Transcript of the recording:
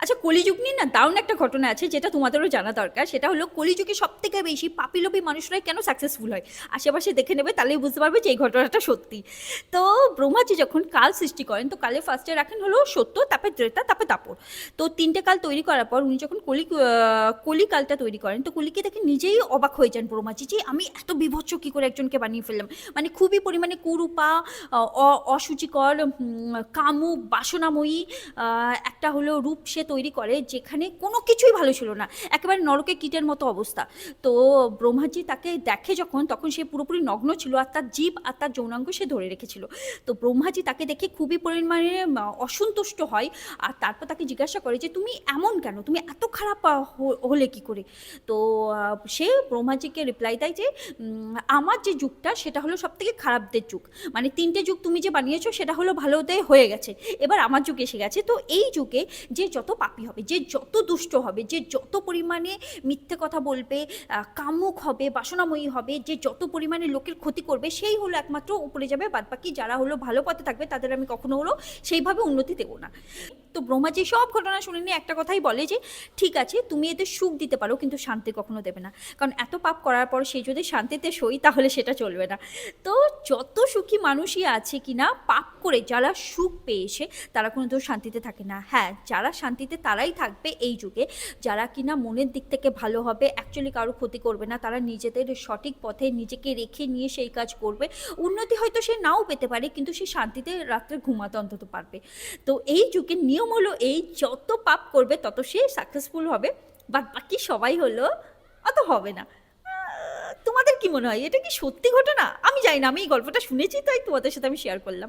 আচ্ছা, কলিযুগ নিয়ে না দারুণ একটা ঘটনা আছে যেটা তোমাদেরও জানা দরকার। সেটা হলো কলিযুগে সবথেকে বেশি পাপিলোভী মানুষরাই কেন সাকসেসফুল হয়। আশেপাশে দেখে নেবে, তাহলেই বুঝতে পারবে যে এই ঘটনাটা সত্যি। তো ব্রহ্মাজি যখন কাল সৃষ্টি করেন, তো কালে ফার্স্টে রাখেন হলো সত্য, তারপরে ত্রেতা, তারপরে দাপর। তো ৩টে কাল তৈরি করার পর উনি যখন কলিকালটা তৈরি করেন, তো কলিকে দেখে নিজেই অবাক হয়ে যান ব্রহ্মাজি, যে আমি এত বীভৎস কী করে একজনকে বানিয়ে ফেললাম। মানে খুবই পরিমাণে কুরূপা, অসুচিকর, কামুক, বাসনাময়ী একটা হলো রূপ সে তৈরি করে, যেখানে কোনো কিছুই ভালো ছিল না, একেবারে নরকে কীটের মতো অবস্থা। তো ব্রহ্মাজি তাকে দেখে যখন, তখন সে পুরোপুরি নগ্ন ছিল, আর তার জীব আর তার যৌনাঙ্গ সে ধরে রেখেছিল। তো ব্রহ্মাজি তাকে দেখে খুবই পরিমাণে অসন্তুষ্ট হয়, আর তারপর তাকে জিজ্ঞাসা করে যে তুমি এমন কেন, তুমি এত খারাপ হলে কি করে। তো সে ব্রহ্মাজিকে রিপ্লাই দেয় যে আমার যে যুগটা সেটা হলো সব থেকে খারাপদের যুগ, মানে ৩টে যুগ তুমি যে বানিয়েছো সেটা হলো ভালোতে হয়ে গেছে, এবার আমার যুগ এসে গেছে। তো এই যুগে যে যত পাপী হবে, যে যত দুষ্ট হবে, যে যত পরিমাণে মিথ্যে কথা বলবে, কামুক হবে, বাসনাময়ী হবে, যে যত পরিমাণে লোকের ক্ষতি করবে, সেই হলো একমাত্র উপরে যাবে, বাদবাকি যারা হলো ভালো পথে থাকবে তাদের আমি কখনো হলো সেইভাবে উন্নতি দেবো না। তো ব্রহ্মাজি সব ঘটনা শুনে নিয়ে একটা কথাই বলে যে ঠিক আছে, তুমি এদের সুখ দিতে পারো কিন্তু শান্তি কখনো দেবে না, কারণ এত পাপ করার পর সে যদি শান্তিতে সই তাহলে সেটা চলবে না। তো যত সুখী মানুষই আছে কিনা পাপ করে যারা সুখ পেয়েছে তারা কোনো তো শান্তিতে থাকে না। হ্যাঁ, যারা শান্তিতে তারাই থাকবে এই যুগে, যারা কিনা মনের দিক থেকে ভালো হবে, অ্যাকচুয়ালি কারো ক্ষতি করবে না, তারা নিজেদের সঠিক পথে নিজেকে রেখে নিয়ে সেই কাজ করবে। উন্নতি হয়তো সে নাও পেতে পারে, কিন্তু সে শান্তিতে রাত্রে ঘুমাতে অন্তত পারবে। তো এই যুগের নিয়ম হলো এই, যত পাপ করবে তত সে সাকসেসফুল হবে, বাদ বাকি সবাই হলো অত হবে না। তোমাদের কি মনে হয়, এটা কি সত্যি ঘটনা? আমি জানি না, আমি এই গল্পটা শুনেছি তাই তোমাদের সাথে আমি শেয়ার করলাম।